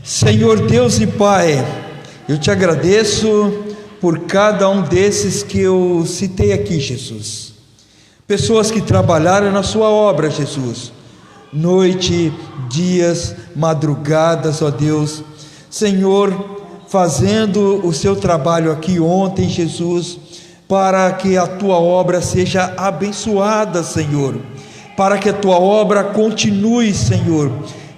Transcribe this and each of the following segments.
Senhor Deus e Pai, eu te agradeço por cada um desses que eu citei aqui, Jesus. Pessoas que trabalharam na sua obra, Jesus, noite, dias, madrugadas, ó Deus. Senhor, fazendo o seu trabalho aqui ontem, Jesus, para que a tua obra seja abençoada, Senhor, para que a tua obra continue, Senhor,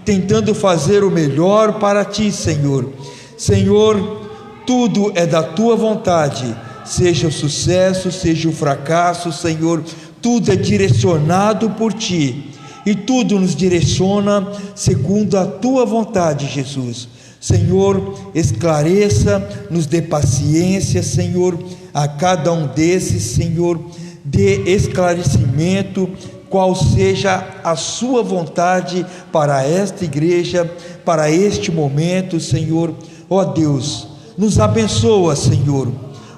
tentando fazer o melhor para ti, Senhor. Senhor, tudo é da tua vontade, seja o sucesso, seja o fracasso, Senhor, tudo é direcionado por ti, e tudo nos direciona segundo a tua vontade, Jesus. Senhor, esclareça, nos dê paciência, Senhor, a cada um desses, Senhor, dê esclarecimento, qual seja a sua vontade para esta igreja, para este momento, Senhor. Ó Deus, nos abençoa, Senhor,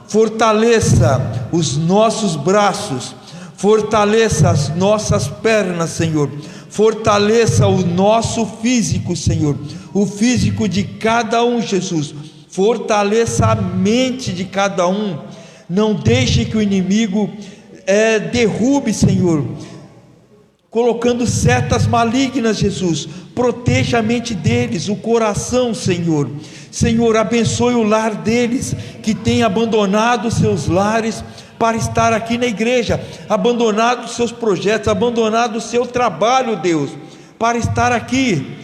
fortaleça os nossos braços, fortaleça as nossas pernas, Senhor, fortaleça o nosso físico, Senhor, o físico de cada um, Jesus, fortaleça a mente de cada um, não deixe que o inimigo derrube, Senhor, colocando setas malignas, Jesus, proteja a mente deles, o coração, Senhor. Senhor, abençoe o lar deles, que tem abandonado seus lares para estar aqui na igreja, abandonado seus projetos, abandonado o seu trabalho, Deus, para estar aqui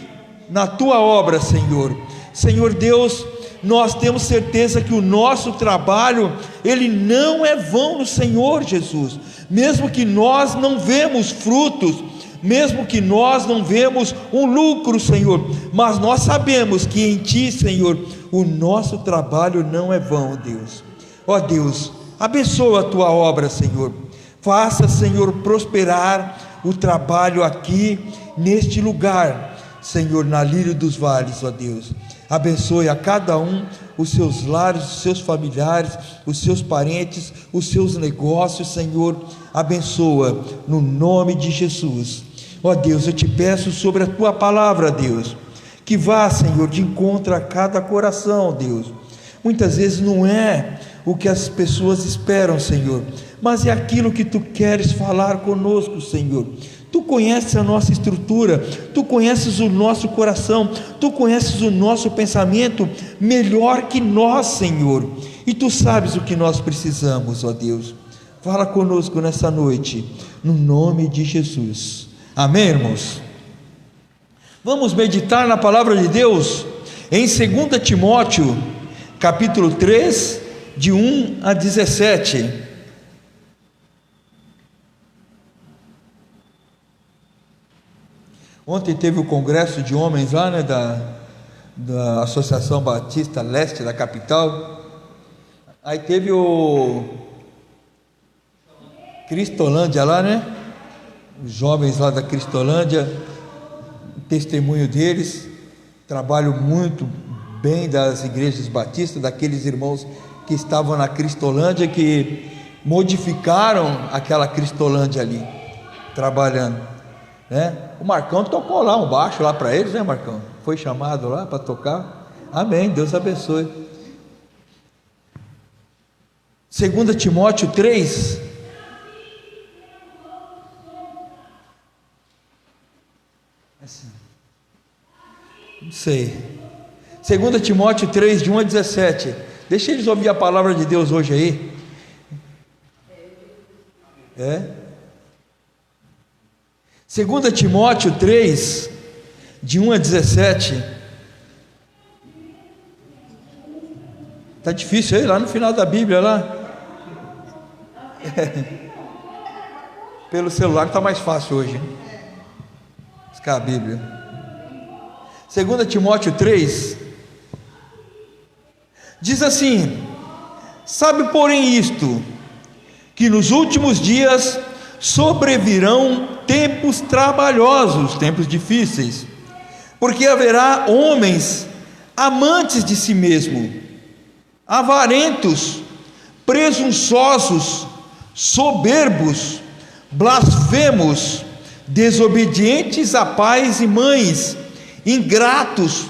na tua obra, Senhor. Senhor Deus, nós temos certeza que o nosso trabalho, ele não é vão no Senhor, Jesus, mesmo que nós não vemos frutos, mesmo que nós não vemos um lucro, Senhor, mas nós sabemos que em ti, Senhor, o nosso trabalho não é vão, Deus. Ó Deus, abençoa a tua obra, Senhor, faça, Senhor, prosperar o trabalho aqui, neste lugar, Senhor, na Lírio dos Vales, ó Deus. Abençoe a cada um, os seus lares, os seus familiares, os seus parentes, os seus negócios, Senhor, abençoa, no nome de Jesus. Ó Deus, eu te peço sobre a tua palavra, Deus, que vá, Senhor, de encontro a cada coração, Deus. Muitas vezes não é o que as pessoas esperam, Senhor, mas é aquilo que tu queres falar conosco, Senhor. Tu conheces a nossa estrutura, tu conheces o nosso coração, tu conheces o nosso pensamento melhor que nós, Senhor, e tu sabes o que nós precisamos, ó Deus. Fala conosco nessa noite, no nome de Jesus. Amém, irmãos? Vamos meditar na palavra de Deus em 2 Timóteo, capítulo 3, de 1 a 17. Ontem teve o congresso de homens lá, né, da Associação Batista Leste da capital. Aí teve o Cristolândia lá, né? Os jovens lá da Cristolândia, testemunho deles, trabalho muito bem das igrejas batistas, daqueles irmãos que estavam na Cristolândia, que modificaram aquela Cristolândia ali, trabalhando, né? O Marcão tocou lá um baixo lá para eles, né, Marcão? Foi chamado lá para tocar. Amém, Deus abençoe. 2 Timóteo 3, não sei, 2 Timóteo 3, de 1 a 17, deixa eles ouvir a palavra de Deus hoje aí. 2 Timóteo 3, de 1 a 17, está difícil aí, lá no final da Bíblia, lá, pelo celular está mais fácil hoje, hein? Buscar a Bíblia. 2 Timóteo 3, diz assim: sabe, porém, isto, que nos últimos dias sobrevirão tempos trabalhosos, tempos difíceis, porque haverá homens amantes de si mesmo, avarentos, presunçosos, soberbos, blasfemos, desobedientes a pais e mães, ingratos,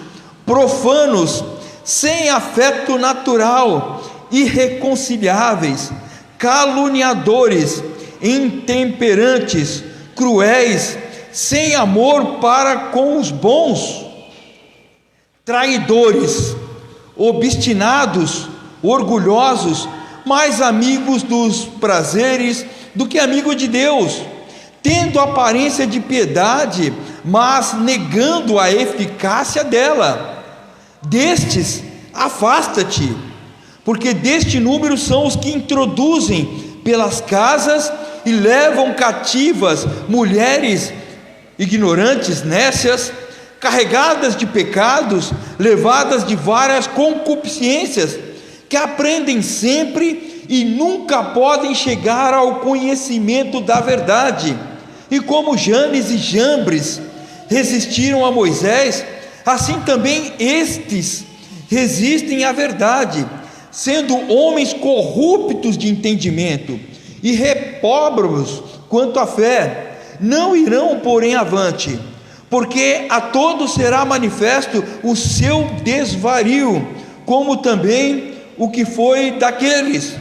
profanos, sem afeto natural, irreconciliáveis, caluniadores, intemperantes, cruéis, sem amor para com os bons, traidores, obstinados, orgulhosos, mais amigos dos prazeres do que amigo de Deus, tendo aparência de piedade, mas negando a eficácia dela. Destes afasta-te, porque deste número são os que introduzem pelas casas e levam cativas mulheres ignorantes, nécias, carregadas de pecados, levadas de várias concupiscências, que aprendem sempre e nunca podem chegar ao conhecimento da verdade. E como Janes e Jambres resistiram a Moisés, assim também estes resistem à verdade, sendo homens corruptos de entendimento e repóbrimos quanto à fé. Não irão, porém, avante, porque a todos será manifesto o seu desvario, como também o que foi daqueles.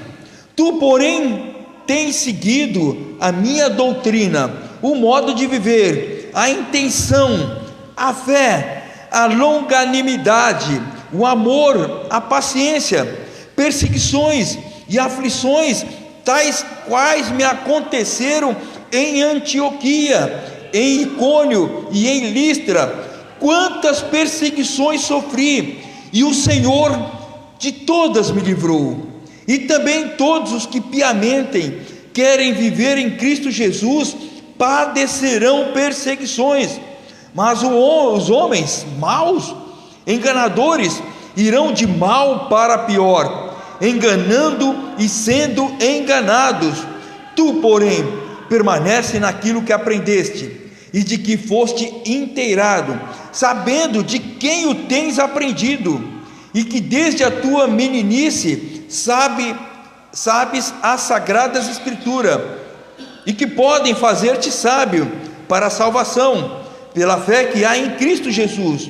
Tu, porém, tens seguido a minha doutrina, o modo de viver, a intenção, a fé, a longanimidade, o amor, a paciência, perseguições e aflições, tais quais me aconteceram em Antioquia, em Icônio e em Listra. Quantas perseguições sofri, e o Senhor de todas me livrou. E também todos os que piamente querem viver em Cristo Jesus padecerão perseguições, mas os homens maus, enganadores, irão de mal para pior, enganando e sendo enganados. Tu, porém, permanece naquilo que aprendeste e de que foste inteirado, sabendo de quem o tens aprendido, e que desde a tua meninice sabes as sagradas escrituras, e que podem fazer-te sábio para a salvação, pela fé que há em Cristo Jesus.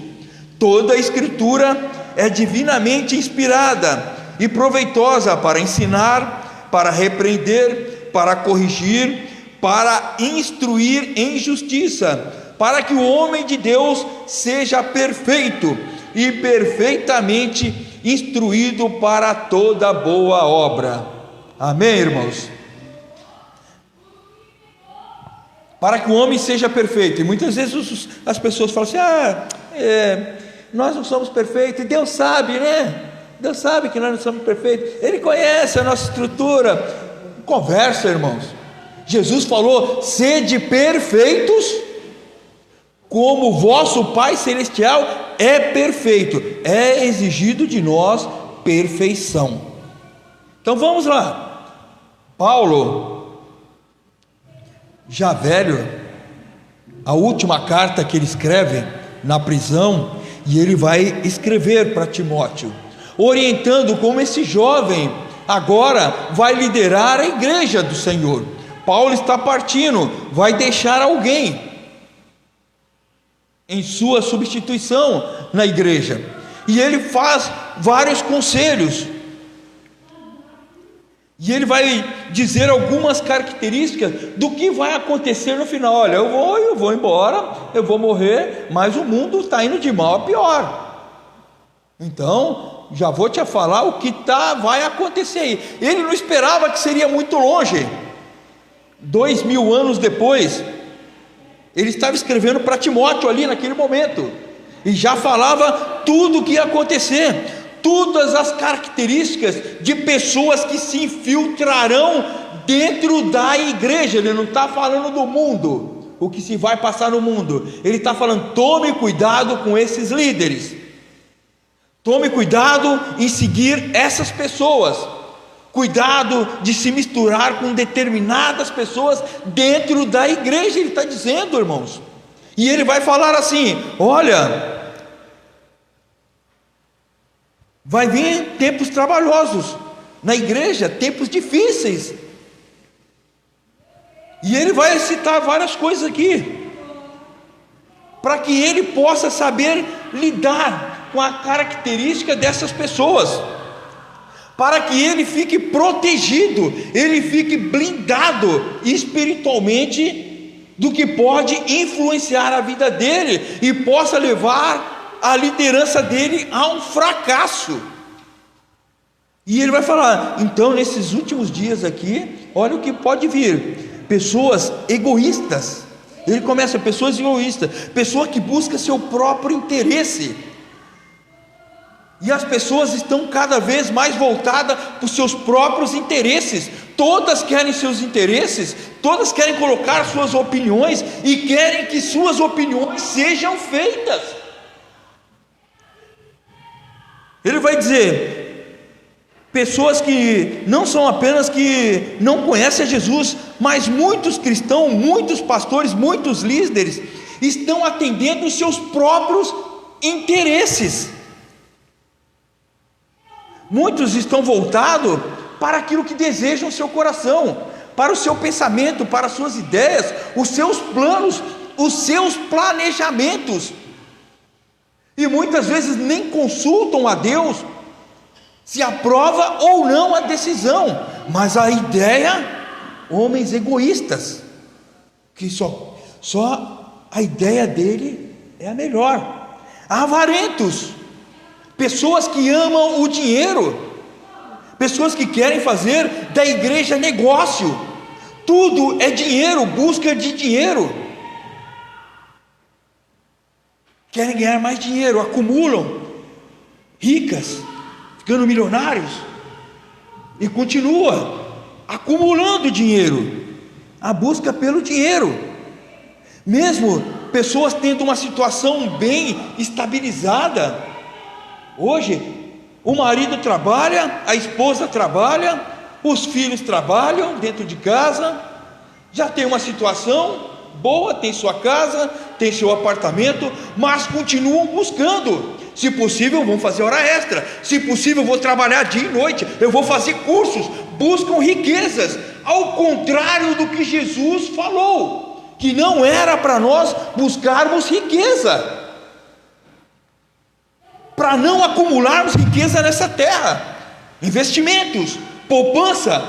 Toda a escritura é divinamente inspirada e proveitosa para ensinar, para repreender, para corrigir, para instruir em justiça, para que o homem de Deus seja perfeito e perfeitamente instruído para toda boa obra. Amém, irmãos? Para que o homem seja perfeito. E muitas vezes as pessoas falam assim: nós não somos perfeitos, e Deus sabe, né? Deus sabe que nós não somos perfeitos, Ele conhece a nossa estrutura. Conversa, irmãos. Jesus falou: sede perfeitos, como o vosso Pai Celestial é perfeito. É exigido de nós perfeição. Então vamos lá. Paulo, já velho, a última carta que ele escreve na prisão, e ele vai escrever para Timóteo, orientando como esse jovem agora vai liderar a igreja do Senhor. Paulo está partindo, vai deixar alguém em sua substituição na igreja, e ele faz vários conselhos, e ele vai dizer algumas características do que vai acontecer no final. Olha, eu vou embora, eu vou morrer, mas o mundo está indo de mal a pior, então já vou te falar o que vai acontecer aí. Ele não esperava que seria muito longe. 2000 anos depois, ele estava escrevendo para Timóteo ali naquele momento, e já falava tudo o que ia acontecer, todas as características de pessoas que se infiltrarão dentro da igreja. Ele não está falando do mundo, o que se vai passar no mundo. Ele está falando: tome cuidado com esses líderes, tome cuidado em seguir essas pessoas, cuidado de se misturar com determinadas pessoas dentro da igreja. Ele está dizendo, irmãos, e ele vai falar assim: olha, vai vir tempos trabalhosos na igreja, tempos difíceis, e ele vai citar várias coisas aqui, para que ele possa saber lidar com a característica dessas pessoas, para que ele fique protegido, ele fique blindado espiritualmente do que pode influenciar a vida dele e possa levar a liderança dele a um fracasso. E ele vai falar: então, nesses últimos dias aqui, olha o que pode vir: pessoas egoístas. Ele começa: pessoas egoístas, pessoa que busca seu próprio interesse. E as pessoas estão cada vez mais voltadas para os seus próprios interesses. Todas querem seus interesses, todas querem colocar suas opiniões e querem que suas opiniões sejam feitas. Ele vai dizer: pessoas que não são apenas que não conhecem a Jesus, mas muitos cristãos, muitos pastores, muitos líderes estão atendendo os seus próprios interesses. Muitos estão voltados para aquilo que desejam o seu coração, para o seu pensamento, para as suas ideias, os seus planos, os seus planejamentos, e muitas vezes nem consultam a Deus se aprova ou não a decisão, mas a ideia, homens egoístas, que só a ideia dele é a melhor. Avarentos, pessoas que amam o dinheiro, pessoas que querem fazer da igreja negócio, tudo é dinheiro, busca de dinheiro, querem ganhar mais dinheiro, acumulam, ricas, ficando milionários, e continua acumulando dinheiro, a busca pelo dinheiro, mesmo pessoas tendo uma situação bem estabilizada. Hoje, o marido trabalha, a esposa trabalha, os filhos trabalham dentro de casa, já tem uma situação boa, tem sua casa, tem seu apartamento, mas continuam buscando. Se possível, vão fazer hora extra, se possível, vou trabalhar dia e noite, eu vou fazer cursos, buscam riquezas, ao contrário do que Jesus falou, que não era para nós buscarmos riqueza, para não acumularmos riqueza nessa terra, investimentos, poupança,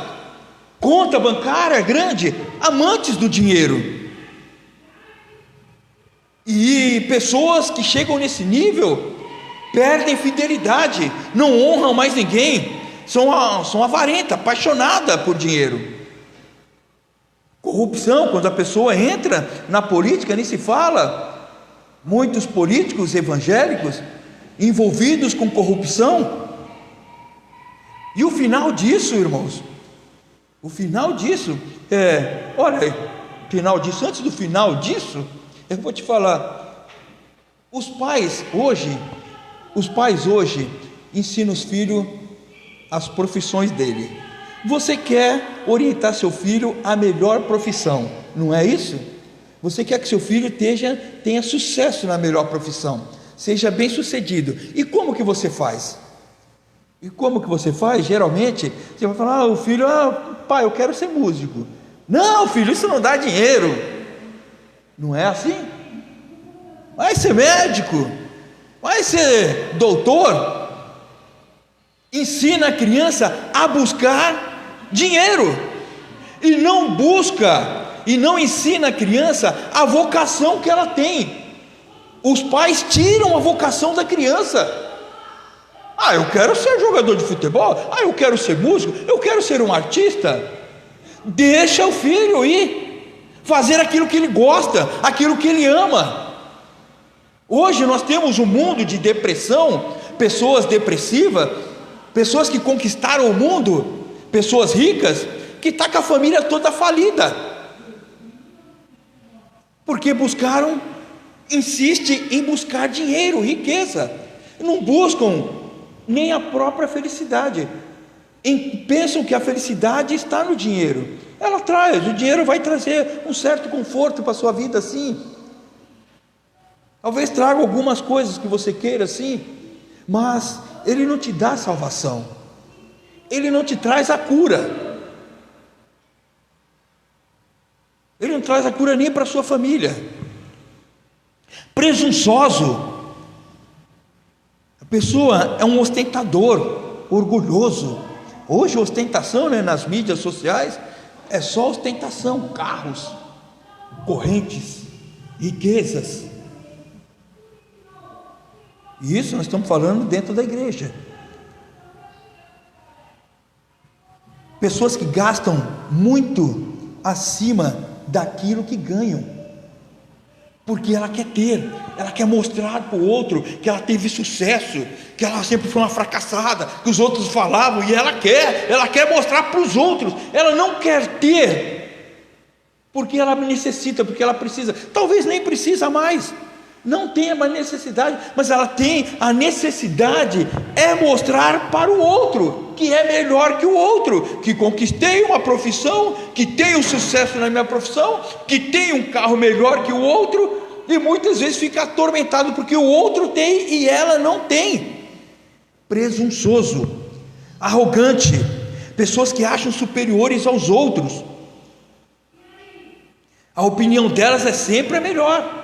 conta bancária grande, amantes do dinheiro. E pessoas que chegam nesse nível perdem fidelidade, não honram mais ninguém, são avarentas, apaixonadas por dinheiro. Corrupção, quando a pessoa entra na política, nem se fala. Muitos políticos evangélicos envolvidos com corrupção. E o final disso, irmãos, o final disso antes do final disso, eu vou te falar, os pais hoje ensinam os filhos as profissões dele. Você quer orientar seu filho à melhor profissão, não é isso? Você quer que seu filho tenha sucesso na melhor profissão, seja bem sucedido. E como que você faz? Geralmente você vai falar: o filho, pai, eu quero ser músico. Não, filho, isso não dá dinheiro. Não é assim? Vai ser médico, vai ser doutor. Ensina a criança a buscar dinheiro, e não ensina a criança a vocação que ela tem. Os pais tiram a vocação da criança. Eu quero ser jogador de futebol, eu quero ser músico, eu quero ser um artista. Deixa o filho ir fazer aquilo que ele gosta, aquilo que ele ama. Hoje nós temos um mundo de depressão, pessoas depressivas, pessoas que conquistaram o mundo, pessoas ricas, que está com a família toda falida, porque insiste em buscar dinheiro, riqueza, não buscam nem a própria felicidade, pensam que a felicidade está no dinheiro. O dinheiro vai trazer um certo conforto para a sua vida, sim, talvez traga algumas coisas que você queira, sim, mas ele não te dá salvação, ele não te traz a cura, ele não traz a cura nem para a sua família. Presunçoso, Pessoa é um ostentador, orgulhoso. Hoje a ostentação, nas mídias sociais é só ostentação, carros, correntes, riquezas. E isso nós estamos falando dentro da igreja. Pessoas que gastam muito acima daquilo que ganham, porque ela quer ter, ela quer mostrar para o outro que ela teve sucesso, que ela sempre foi uma fracassada, que os outros falavam, e ela quer mostrar para os outros. Ela não quer ter, porque ela necessita, porque ela precisa, talvez nem precisa mais, não tenha mais necessidade, mas ela tem a necessidade, é mostrar para o outro, que é melhor que o outro, que conquistei uma profissão, que tenho sucesso na minha profissão, que tenho um carro melhor que o outro, e muitas vezes fica atormentado, porque o outro tem e ela não tem. Presunçoso, arrogante, pessoas que acham superiores aos outros, a opinião delas é sempre a melhor,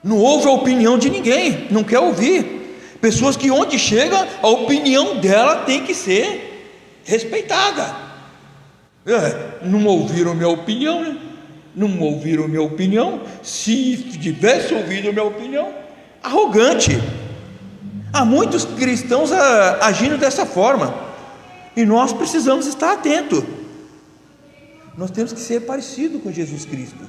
não ouve a opinião de ninguém, não quer ouvir. Pessoas que onde chega, a opinião dela tem que ser respeitada. Não ouviram minha opinião, né? Não ouviram minha opinião. Se tivesse ouvido minha opinião, arrogante. Há muitos cristãos agindo dessa forma, e nós precisamos estar atentos. Nós temos que ser parecido com Jesus Cristo.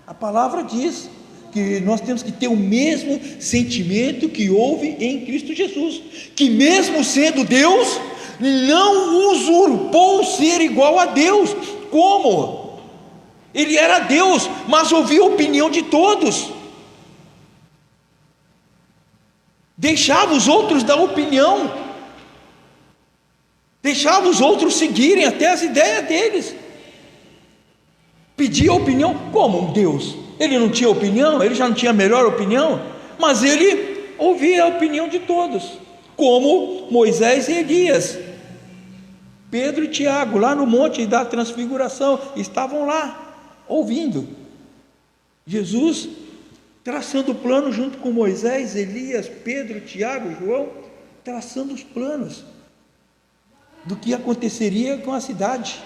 A palavra diz que nós temos que ter o mesmo sentimento que houve em Cristo Jesus, que mesmo sendo Deus, não usurpou ser igual a Deus. Como? Ele era Deus, mas ouvia a opinião de todos, deixava os outros dar opinião, deixava os outros seguirem até as ideias deles, pedia opinião. Como um Deus? Ele não tinha opinião, ele já não tinha a melhor opinião, mas ele ouvia a opinião de todos, como Moisés e Elias, Pedro e Tiago, lá no monte da transfiguração, estavam lá, ouvindo, Jesus traçando o plano junto com Moisés, Elias, Pedro, Tiago, João, traçando os planos, do que aconteceria com a cidade,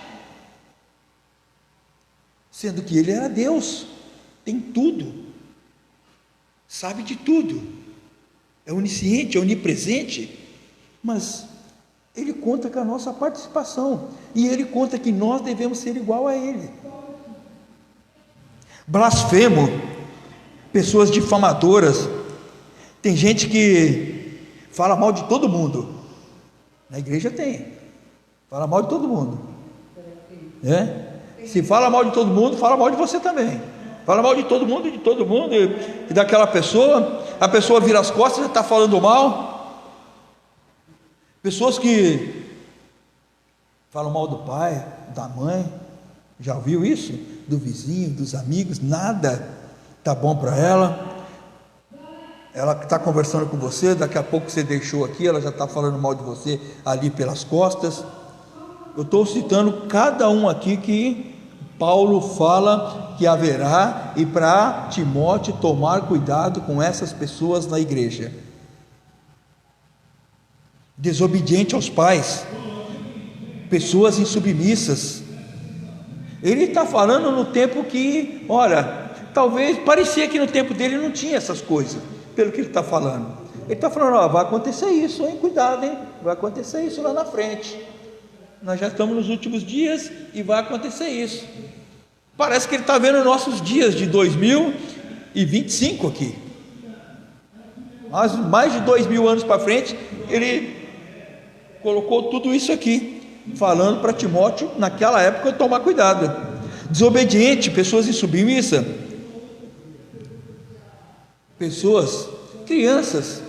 sendo que ele era Deus, tem tudo, sabe de tudo, é onisciente, é onipresente, mas ele conta com a nossa participação, e ele conta que nós devemos ser igual a ele. Blasfemo, pessoas difamadoras, tem gente que fala mal de todo mundo, na igreja tem, fala mal de todo mundo, se fala mal de todo mundo, fala mal de você também. Fala mal de todo mundo, e daquela pessoa, a pessoa vira as costas e já está falando mal. Pessoas que falam mal do pai, da mãe, já ouviu isso? Do vizinho, dos amigos, nada está bom para ela. Ela está conversando com você, daqui a pouco você deixou aqui, ela já está falando mal de você ali pelas costas. Eu estou citando cada um aqui que Paulo fala que haverá, e para Timóteo tomar cuidado com essas pessoas na igreja. Desobediente aos pais, pessoas insubmissas. Ele está falando no tempo que, olha, talvez parecia que no tempo dele não tinha essas coisas, pelo que ele está falando. Ele está falando, vai acontecer isso, hein? Cuidado, hein? Vai acontecer isso lá na frente. Nós já estamos nos últimos dias e vai acontecer isso. Parece que ele está vendo nossos dias de 2025 aqui. Mas mais de 2000 anos para frente, ele colocou tudo isso aqui, falando para Timóteo, naquela época, tomar cuidado. Desobediente, pessoas insubmissas, pessoas, crianças,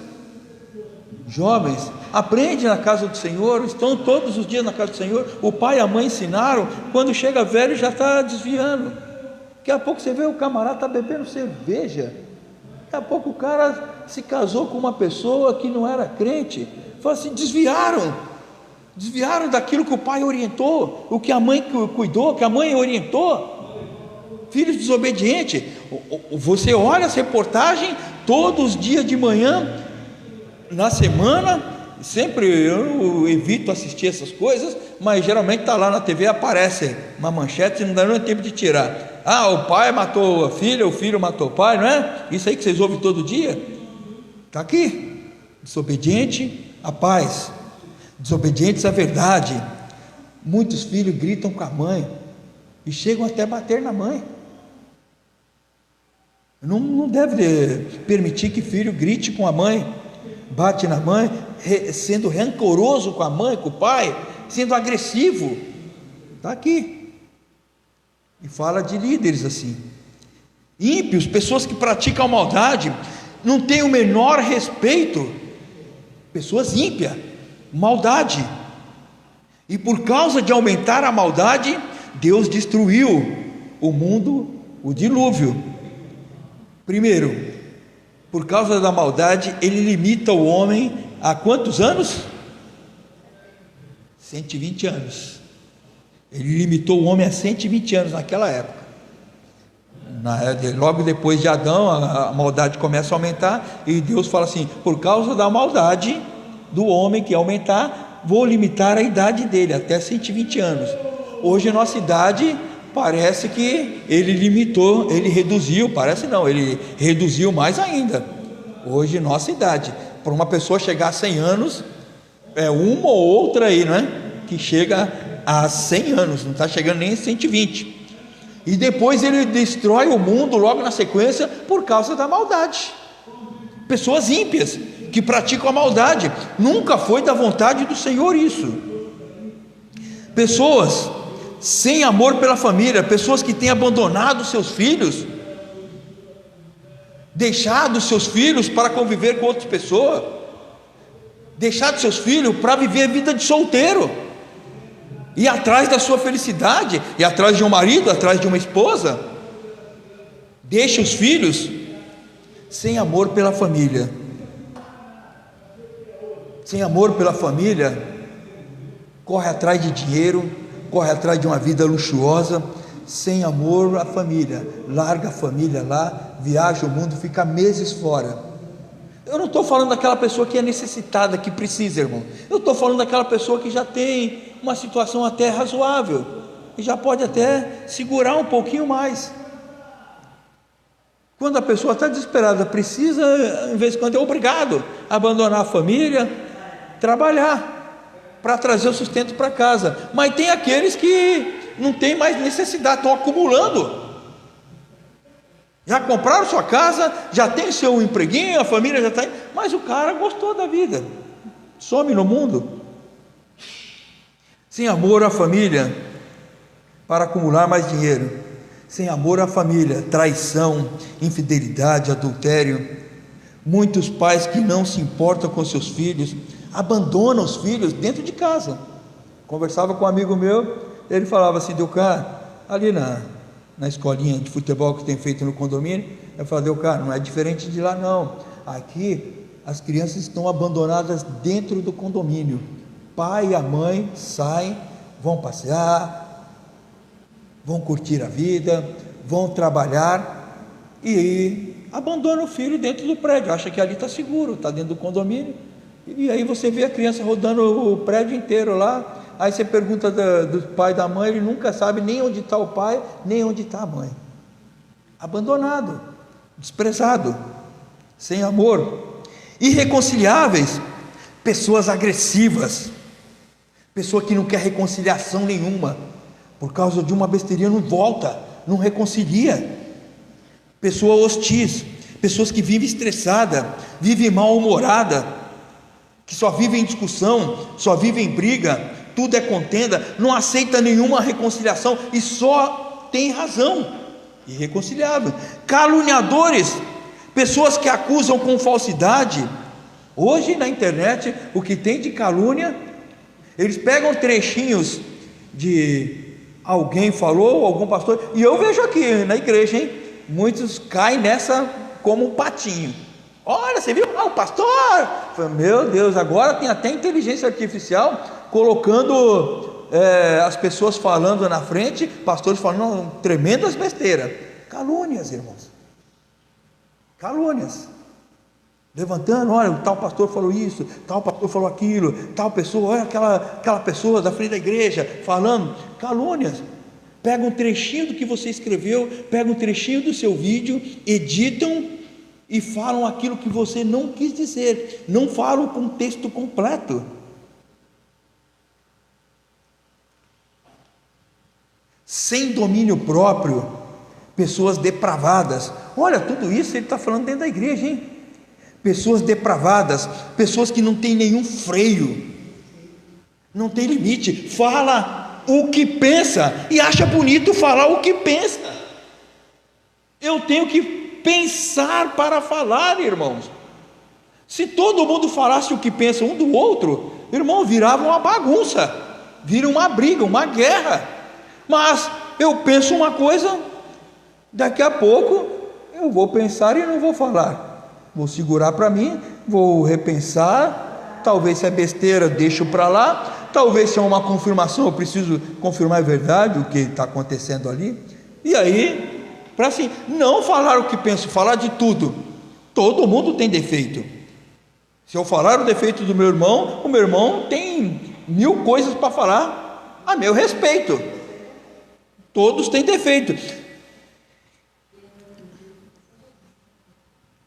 jovens, aprendem na casa do Senhor, estão todos os dias na casa do Senhor, o pai e a mãe ensinaram, quando chega velho já está desviando. Daqui a pouco você vê o camarada está bebendo cerveja, daqui a pouco o cara se casou com uma pessoa que não era crente, fala assim, desviaram daquilo que o pai orientou, o que a mãe cuidou, que a mãe orientou. Filhos desobedientes. Você olha essa reportagem todos os dias de manhã, na semana, sempre eu evito assistir essas coisas, mas geralmente está lá na TV, aparece uma manchete e não dá nem tempo de tirar. Ah, o pai matou a filha, o filho matou o pai, não é? Isso aí que vocês ouvem todo dia, está aqui. Desobediente à paz, desobedientes à verdade. Muitos filhos gritam com a mãe e chegam até bater na mãe. Não deve permitir que filho grite com a mãe, bate na mãe, sendo rancoroso com a mãe, com o pai, sendo agressivo. Está aqui. E fala de líderes assim, ímpios, pessoas que praticam maldade, não têm o menor respeito, pessoas ímpias, maldade. E por causa de aumentar a maldade, Deus destruiu o mundo, o dilúvio. Primeiro, por causa da maldade, ele limita o homem a quantos anos? 120 anos. Ele limitou o homem a 120 anos naquela época. Logo depois de Adão, a maldade começa a aumentar, e Deus fala assim: por causa da maldade do homem que aumentar, vou limitar a idade dele até 120 anos. Hoje a nossa idade parece que ele limitou, ele reduziu, parece não, ele reduziu mais ainda. Hoje nossa idade, para uma pessoa chegar a 100 anos, é uma ou outra aí, não é? Que chega a 100 anos, não está chegando nem a 120. E depois ele destrói o mundo logo na sequência por causa da maldade. Pessoas ímpias que praticam a maldade, nunca foi da vontade do Senhor isso. Pessoas sem amor pela família, pessoas que têm abandonado seus filhos, deixado seus filhos para conviver com outras pessoas, deixado seus filhos para viver a vida de solteiro, e atrás da sua felicidade, e atrás de um marido, atrás de uma esposa. Deixa os filhos sem amor pela família. Sem amor pela família, corre atrás de dinheiro, corre atrás de uma vida luxuosa. Sem amor à família, larga a família lá, viaja o mundo, fica meses fora. Eu não estou falando daquela pessoa que é necessitada, que precisa, irmão. Eu estou falando daquela pessoa que já tem uma situação até razoável, e já pode até segurar um pouquinho mais. Quando a pessoa está desesperada, precisa, em vez de quando, é obrigado a abandonar a família, trabalhar, para trazer o sustento para casa. Mas tem aqueles que não tem mais necessidade, estão acumulando, já compraram sua casa, já tem seu empreguinho, a família já está aí, mas o cara gostou da vida, some no mundo, sem amor à família, para acumular mais dinheiro, sem amor à família, traição, infidelidade, adultério. Muitos pais que não se importam com seus filhos, abandonam os filhos dentro de casa. Conversava com um amigo meu, ele falava assim: Delcar, ali na escolinha de futebol que tem feito no condomínio, eu falei: Delcar, não é diferente de lá não, aqui as crianças estão abandonadas dentro do condomínio, pai e a mãe saem, vão passear, vão curtir a vida, vão trabalhar, e abandona o filho dentro do prédio, acha que ali está seguro, está dentro do condomínio, e aí você vê a criança rodando o prédio inteiro lá. Aí você pergunta do pai e da mãe, ele nunca sabe nem onde está o pai, nem onde está a mãe. Abandonado, desprezado, sem amor. Irreconciliáveis, pessoas agressivas, pessoa que não quer reconciliação nenhuma, por causa de uma besteirinha não volta, não reconcilia. Pessoa hostis, pessoas que vivem estressada, vivem mal-humorada, que só vivem em discussão, só vivem em briga, tudo é contenda, não aceita nenhuma reconciliação e só tem razão, irreconciliável. Caluniadores, pessoas que acusam com falsidade. Hoje na internet, o que tem de calúnia, eles pegam trechinhos de alguém falou, algum pastor, e eu vejo aqui na igreja, hein, muitos caem nessa como um patinho. Olha, você viu? O pastor, meu Deus, agora tem até inteligência artificial colocando as pessoas falando na frente, pastores falando tremendas besteiras, calúnias, irmãos, calúnias. levantando, olha, o tal pastor falou isso, tal pastor falou aquilo, tal pessoa, olha aquela pessoa da frente da igreja falando calúnias. Pega um trechinho do que você escreveu, pega um trechinho do seu vídeo, editam e falam aquilo que você não quis dizer, não falam o contexto completo. Sem domínio próprio, pessoas depravadas. Olha, tudo isso ele está falando dentro da igreja, hein? Pessoas depravadas, pessoas que não têm nenhum freio, não tem limite, fala o que pensa e acha bonito falar o que pensa. Eu tenho que pensar para falar, irmãos. Se todo mundo falasse o que pensa um do outro, irmão, virava uma bagunça, vira uma briga, uma guerra. Mas eu penso uma coisa, daqui a pouco eu vou pensar e não vou falar. Vou segurar para mim, vou repensar, talvez se é besteira, deixo para lá, talvez se é uma confirmação, eu preciso confirmar a verdade, o que está acontecendo ali, e aí, para assim, não falar o que penso, falar de tudo. Todo mundo tem defeito. Se eu falar o defeito do meu irmão, o meu irmão tem 1000 coisas para falar a meu respeito. Todos têm defeito.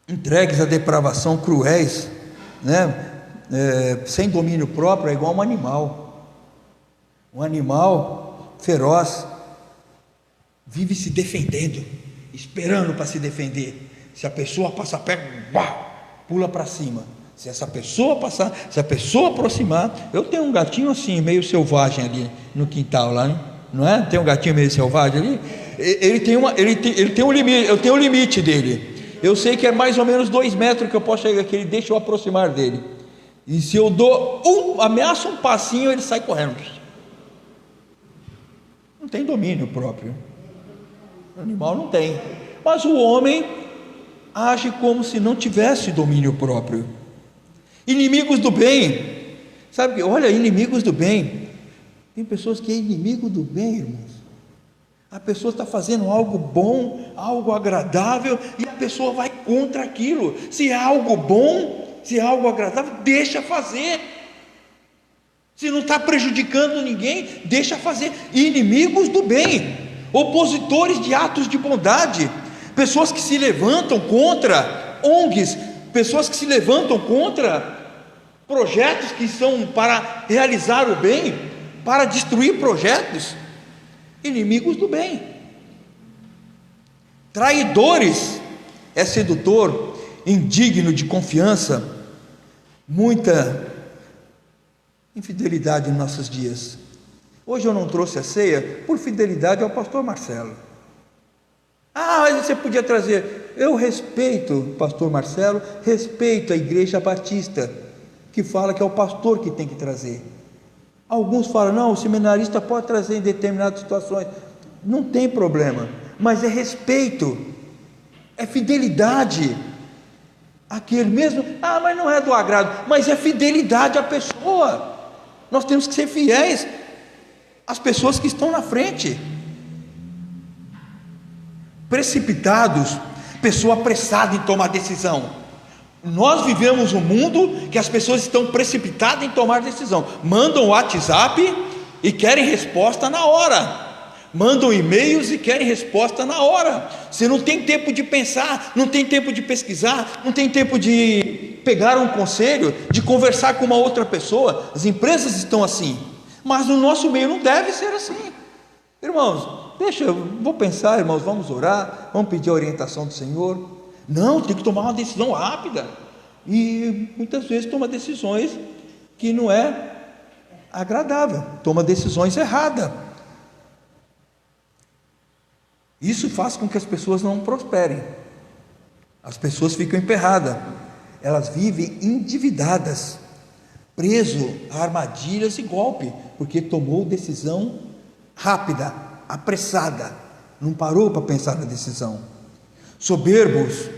Entregues à depravação, cruéis, né? Sem domínio próprio, é igual um animal feroz, vive se defendendo, esperando para se defender. Se a pessoa passar perto, pula para cima. Se essa pessoa passar, se a pessoa aproximar, eu tenho um gatinho assim, meio selvagem ali no quintal lá, né? Não é? Tem um gatinho meio selvagem ali. Ele tem um limite, eu tenho o limite dele. Eu sei que é mais ou menos 2 metros que eu posso chegar aqui, ele deixa eu aproximar dele. E se eu dou ameaço um passinho, ele sai correndo. Não tem domínio próprio. O animal não tem. Mas o homem age como se não tivesse domínio próprio. Inimigos do bem. Sabe, olha, inimigos do bem. Tem pessoas que é inimigo do bem, irmãos. A pessoa está fazendo algo bom, algo agradável, e a pessoa vai contra aquilo. Se é algo bom, se é algo agradável, deixa fazer. Se não está prejudicando ninguém, deixa fazer. Inimigos do bem, opositores de atos de bondade, pessoas que se levantam contra ONGs, pessoas que se levantam contra projetos que são para realizar o bem, para destruir projetos. Inimigos do bem. Traidores, é sedutor, indigno de confiança, muita infidelidade em nossos dias. Hoje eu não trouxe a ceia por fidelidade ao pastor Marcelo. Mas você podia trazer. Eu respeito o pastor Marcelo, respeito a igreja batista, que fala que é o pastor que tem que trazer. Alguns falam, não, o seminarista pode trazer em determinadas situações. Não tem problema, mas é respeito, é fidelidade. Aquele mesmo, mas não é do agrado, mas é fidelidade à pessoa. Nós temos que ser fiéis às pessoas que estão na frente. Precipitados, pessoa apressada em tomar decisão. Nós vivemos um mundo que as pessoas estão precipitadas em tomar decisão. Mandam o WhatsApp e querem resposta na hora. Mandam e-mails e querem resposta na hora. Você não tem tempo de pensar, não tem tempo de pesquisar, não tem tempo de pegar um conselho, de conversar com uma outra pessoa. As empresas estão assim, mas no nosso meio não deve ser assim. Irmãos, vou pensar, irmãos, vamos orar, vamos pedir a orientação do Senhor. Não, tem que tomar uma decisão rápida, e muitas vezes toma decisões que não é agradável, toma decisões erradas. Isso faz com que as pessoas não prosperem, as pessoas ficam emperradas, elas vivem endividadas, preso a armadilhas e golpe, porque tomou decisão rápida, apressada, não parou para pensar na decisão. Soberbos,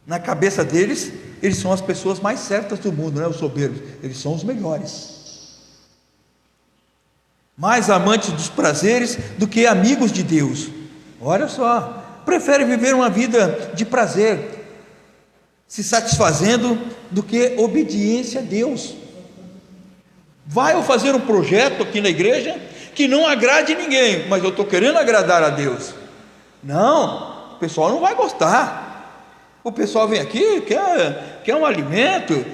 na cabeça deles, eles são as pessoas mais certas do mundo, não é? Os soberbos, eles são os melhores, mais amantes dos prazeres do que amigos de Deus. Olha só, preferem viver uma vida de prazer, se satisfazendo do que obediência a Deus. Vai eu fazer um projeto aqui na igreja que não agrade ninguém, mas eu estou querendo agradar a Deus. Não, o pessoal não vai gostar. O pessoal vem aqui, quer um alimento,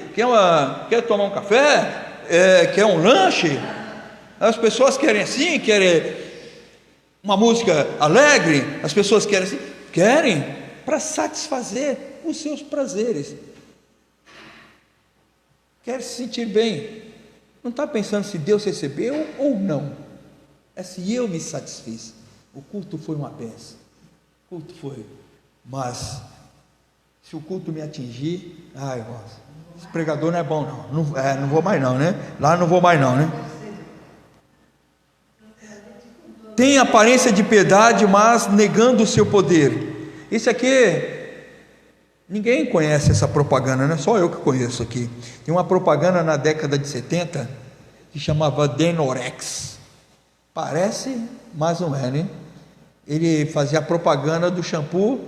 quer tomar um café, quer um lanche. As pessoas querem assim, querem uma música alegre. As pessoas querem assim, querem para satisfazer os seus prazeres. Quer se sentir bem. Não está pensando se Deus recebeu ou não. É se eu me satisfiz. O culto foi uma bênção. O culto foi. Mas se o culto me atingir, esse pregador não é bom não. Não vou mais não, né? Lá não vou mais não, né? Tem aparência de piedade, mas negando o seu poder. Isso aqui, ninguém conhece essa propaganda, não é só eu que conheço aqui. Tem uma propaganda na década de 70 que chamava Denorex. Parece, mas não é, né? Ele fazia a propaganda do shampoo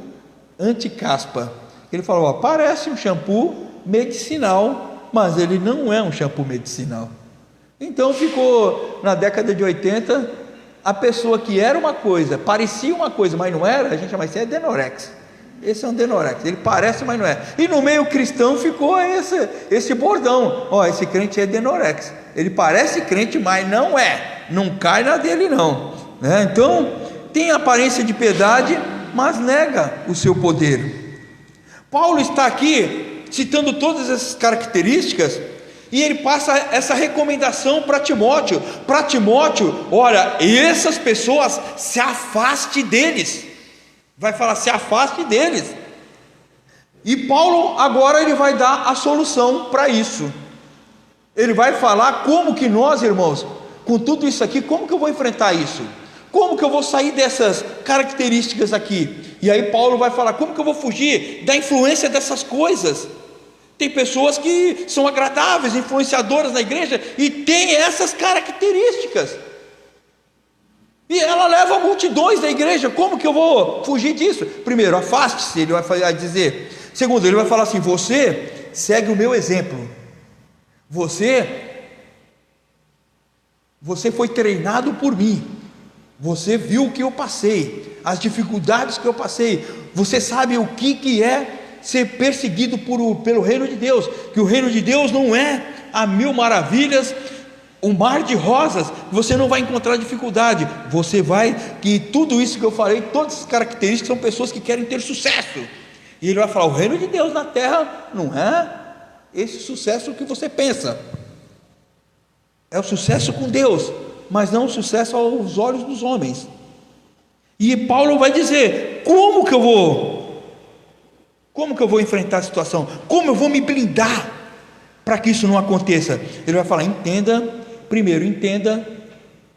anti-caspa. Ele falou, parece um shampoo medicinal, mas ele não é um shampoo medicinal. Então ficou na década de 80, a pessoa que era uma coisa, parecia uma coisa, mas não era, a gente chama isso é Denorex. Esse é um Denorex, ele parece, mas não é. E no meio cristão ficou esse bordão, esse crente é Denorex. Ele parece crente, mas não é. Não cai na dele não, né? Então tem aparência de piedade, mas nega o seu poder. Paulo está aqui citando todas essas características e ele passa essa recomendação para Timóteo. Para Timóteo, olha, essas pessoas, se afaste deles. Vai falar, se afaste deles. E Paulo agora ele vai dar a solução para isso. Ele vai falar como que nós, irmãos, com tudo isso aqui, como que eu vou enfrentar isso? Como que eu vou sair dessas características aqui? E aí Paulo vai falar, como que eu vou fugir da influência dessas coisas? Tem pessoas que são agradáveis, influenciadoras na igreja e tem essas características. E ela leva multidões da igreja. Como que eu vou fugir disso? Primeiro, afaste-se, ele vai dizer. Segundo, ele vai falar assim, você segue o meu exemplo. Você foi treinado por mim. Você viu o que eu passei, as dificuldades que eu passei. Você sabe o que é ser perseguido pelo reino de Deus. Que o reino de Deus não é a mil maravilhas, um mar de rosas. Você não vai encontrar dificuldade. Que tudo isso que eu falei, todas essas características são pessoas que querem ter sucesso. E ele vai falar, o reino de Deus na terra não é esse sucesso que você pensa. É o sucesso com Deus, mas não o sucesso aos olhos dos homens. E Paulo vai dizer, como que eu vou enfrentar a situação? Como eu vou me blindar para que isso não aconteça? Ele vai falar, entenda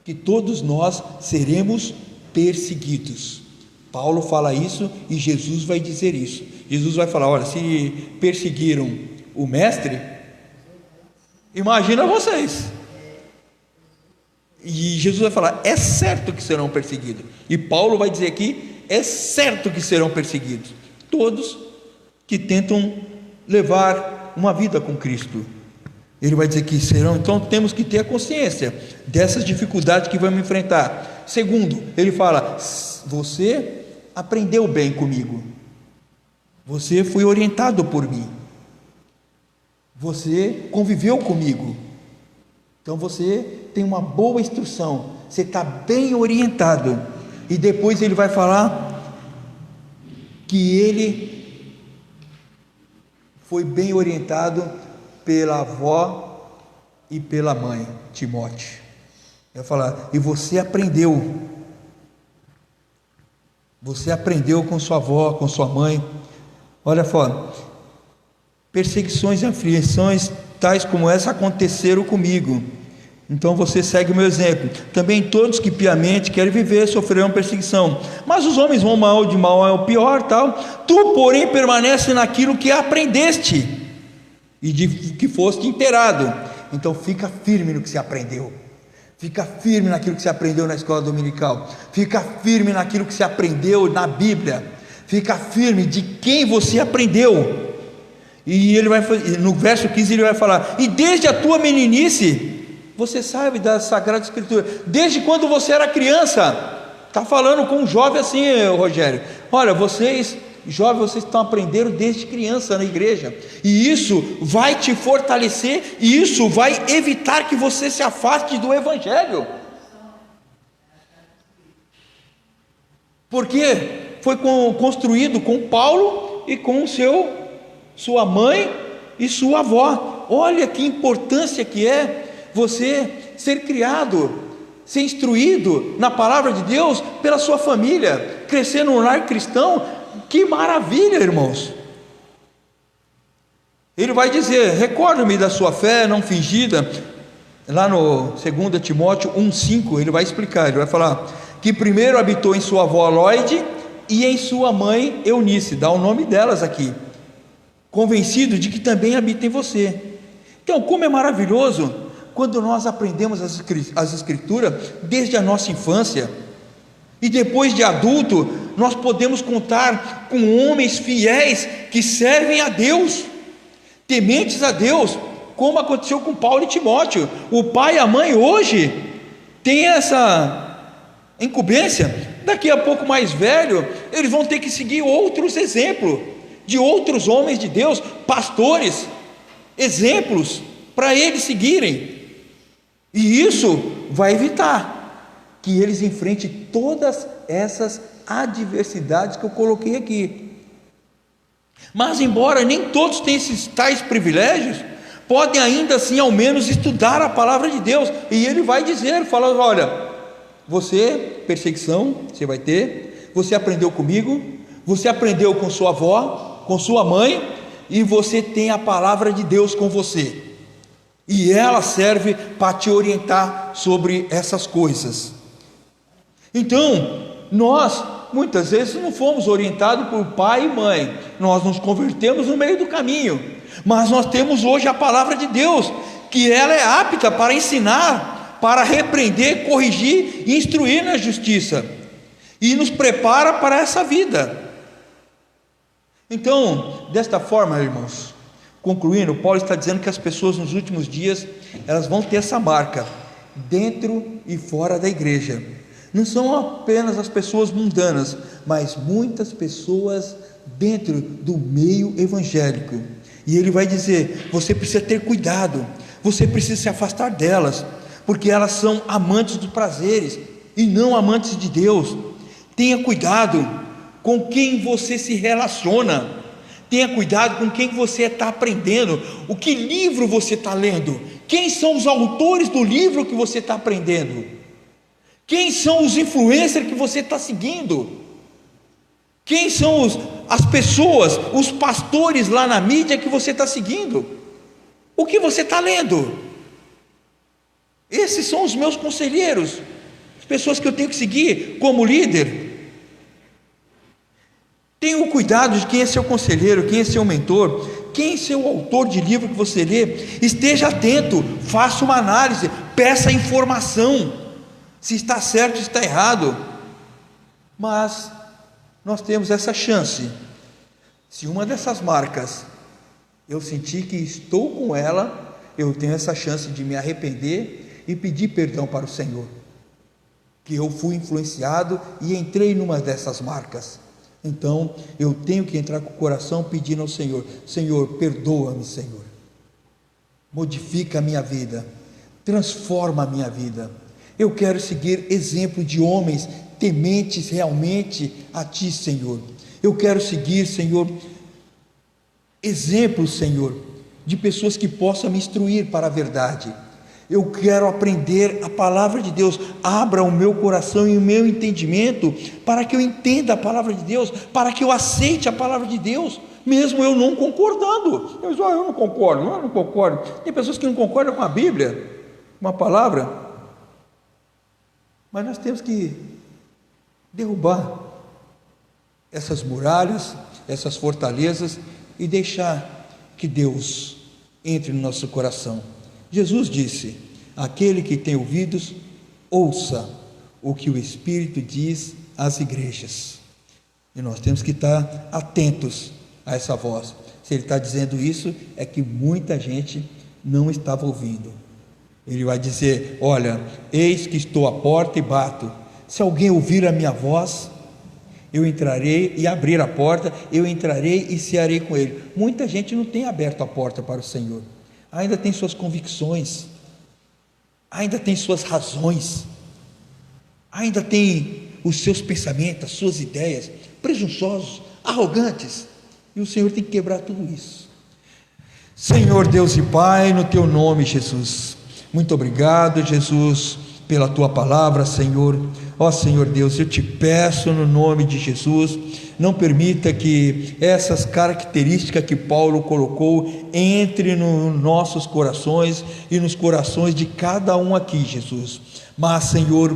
que todos nós seremos perseguidos. Paulo fala isso e Jesus vai dizer isso. Jesus vai falar, olha, se perseguiram o mestre, imagina vocês. E Jesus vai falar, é certo que serão perseguidos. E Paulo vai dizer aqui, é certo que serão perseguidos todos que tentam levar uma vida com Cristo. Ele vai dizer que serão. Então temos que ter a consciência dessas dificuldades que vamos enfrentar. Segundo, ele fala, você aprendeu bem comigo, você foi orientado por mim, você conviveu comigo, então você tem uma boa instrução, você está bem orientado. E depois ele vai falar que ele foi bem orientado pela avó e pela mãe, Timóteo. Ele vai falar, e você aprendeu com sua avó, com sua mãe. Olha só, perseguições e aflições tais como essa aconteceram comigo, então você segue o meu exemplo. Também todos que piamente querem viver sofrerão perseguição, mas os homens vão mal, de mal ao pior, tal. Tu, porém, permanece naquilo que aprendeste e de que foste inteirado. Então fica firme no que você aprendeu. Fica firme naquilo que você aprendeu na escola dominical. Fica firme naquilo que você aprendeu na Bíblia. Fica firme de quem você aprendeu. E ele vai, no verso 15 ele vai falar: e desde a tua meninice, você sabe da Sagrada Escritura, desde quando você era criança. Está falando com um jovem assim, Rogério: olha, vocês jovens, vocês estão aprendendo desde criança na igreja, e isso vai te fortalecer, e isso vai evitar que você se afaste do Evangelho, porque foi construído com Paulo e com sua mãe e sua avó. Olha que importância que é você ser criado, ser instruído na palavra de Deus pela sua família, crescer num lar cristão. Que maravilha, irmãos. Ele vai dizer: recorda-me da sua fé não fingida. Lá no 2 Timóteo 1,5 ele vai explicar, ele vai falar que primeiro habitou em sua avó Loide e em sua mãe Eunice, dá o nome delas aqui, convencido de que também habita em você. Então, como é maravilhoso quando nós aprendemos as Escrituras desde a nossa infância, e depois de adulto nós podemos contar com homens fiéis que servem a Deus, tementes a Deus, como aconteceu com Paulo e Timóteo. O pai e a mãe hoje têm essa incumbência, daqui a pouco mais velho eles vão ter que seguir outros exemplos de outros homens de Deus, pastores, exemplos para eles seguirem, e isso vai evitar que eles enfrentem todas essas adversidades que eu coloquei aqui. Mas embora nem todos tenham esses tais privilégios, podem ainda assim ao menos estudar a palavra de Deus, e ele vai dizer, falando: olha, você, perseguição você vai ter, você aprendeu comigo, você aprendeu com sua avó, com sua mãe, e você tem a palavra de Deus com você, e ela serve para te orientar sobre essas coisas. Então, nós muitas vezes não fomos orientados por pai e mãe, nós nos convertemos no meio do caminho, mas nós temos hoje a palavra de Deus, que ela é apta para ensinar, para repreender, corrigir e instruir na justiça, e nos prepara para essa vida. Então, desta forma, irmãos, concluindo, Paulo está dizendo que as pessoas nos últimos dias, elas vão ter essa marca, dentro e fora da igreja. Não são apenas as pessoas mundanas, mas muitas pessoas dentro do meio evangélico. E ele vai dizer: você precisa ter cuidado, você precisa se afastar delas, porque elas são amantes dos prazeres e não amantes de Deus. Tenha cuidado com quem você se relaciona, tenha cuidado com quem você está aprendendo, o que livro você está lendo, quem são os autores do livro que você está aprendendo, quem são os influencers que você está seguindo, quem são as pessoas, os pastores lá na mídia que você está seguindo, o que você está lendo. Esses são os meus conselheiros, as pessoas que eu tenho que seguir como líder. Tenha o cuidado de quem é seu conselheiro, quem é seu mentor, quem é seu autor de livro que você lê. Esteja atento, faça uma análise, peça informação, se está certo, se está errado. Mas nós temos essa chance. Se uma dessas marcas eu sentir que estou com ela, eu tenho essa chance de me arrepender e pedir perdão para o Senhor, que eu fui influenciado e entrei numa dessas marcas. Então eu tenho que entrar com o coração pedindo ao Senhor: Senhor, perdoa-me, Senhor, modifica a minha vida, transforma a minha vida. Eu quero seguir exemplo de homens tementes realmente a Ti, Senhor. Eu quero seguir, Senhor, exemplos, Senhor, de pessoas que possam me instruir para a verdade. Eu quero aprender a palavra de Deus. Abra o meu coração e o meu entendimento para que eu entenda a palavra de Deus, para que eu aceite a palavra de Deus, mesmo eu não concordando. Eu não concordo. Tem pessoas que não concordam com a Bíblia, com a palavra. Mas nós temos que derrubar essas muralhas, essas fortalezas, e deixar que Deus entre no nosso coração. Jesus disse: aquele que tem ouvidos, ouça o que o Espírito diz às igrejas. E nós temos que estar atentos a essa voz. Se ele está dizendo isso, é que muita gente não estava ouvindo. Ele vai dizer: olha, eis que estou à porta e bato. Se alguém ouvir a minha voz, eu entrarei e abrir a porta, eu entrarei e cearei com ele. Muita gente não tem aberto a porta para o Senhor, ainda tem suas convicções, ainda tem suas razões, ainda tem os seus pensamentos, as suas ideias, presunçosos, arrogantes, e o Senhor tem que quebrar tudo isso. Senhor Deus e Pai, no teu nome, Jesus, muito obrigado, Jesus, pela tua palavra, Senhor. Ó Senhor Deus, eu te peço no nome de Jesus, não permita que essas características que Paulo colocou entre nos nossos corações e nos corações de cada um aqui, Jesus. Mas, Senhor,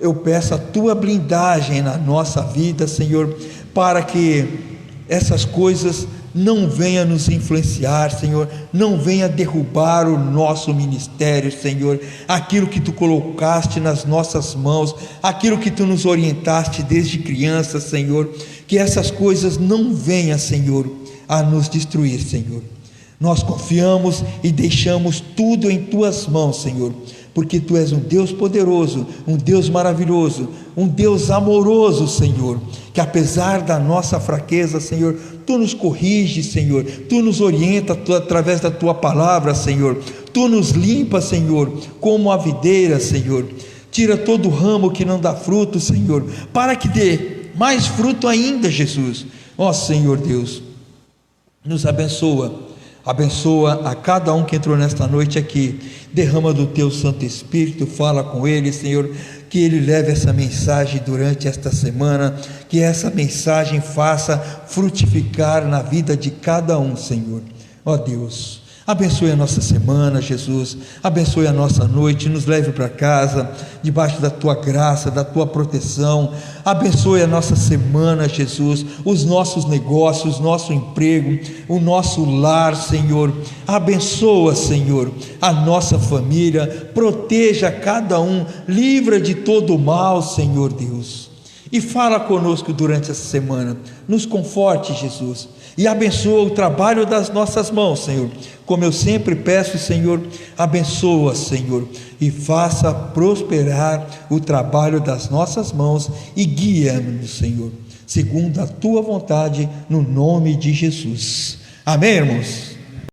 eu peço a tua blindagem na nossa vida, Senhor, para que essas coisas não venha nos influenciar, Senhor, não venha derrubar o nosso ministério, Senhor, aquilo que tu colocaste nas nossas mãos, aquilo que tu nos orientaste desde criança, Senhor, que essas coisas não venham, Senhor, a nos destruir, Senhor. Nós confiamos e deixamos tudo em tuas mãos, Senhor, porque tu és um Deus poderoso, um Deus maravilhoso, um Deus amoroso, Senhor, que apesar da nossa fraqueza, Senhor, tu nos corrige, Senhor, tu nos orienta através da tua palavra, Senhor, tu nos limpa, Senhor, como a videira, Senhor, tira todo o ramo que não dá fruto, Senhor, para que dê mais fruto ainda, Jesus. Ó Senhor Deus, nos abençoa a cada um que entrou nesta noite aqui, derrama do teu Santo Espírito, fala com ele, Senhor, que ele leve essa mensagem durante esta semana, que essa mensagem faça frutificar na vida de cada um, Senhor. Ó Deus, abençoe a nossa semana, Jesus, abençoe a nossa noite, nos leve para casa, debaixo da tua graça, da tua proteção, abençoe a nossa semana, Jesus, os nossos negócios, nosso emprego, o nosso lar, Senhor, abençoa, Senhor, a nossa família, proteja cada um, livra de todo o mal, Senhor Deus, e fala conosco durante essa semana, nos conforte, Jesus, e abençoa o trabalho das nossas mãos, Senhor, como eu sempre peço, Senhor, abençoa, Senhor, e faça prosperar o trabalho das nossas mãos, e guia-nos, Senhor, segundo a tua vontade, no nome de Jesus. Amém, irmãos?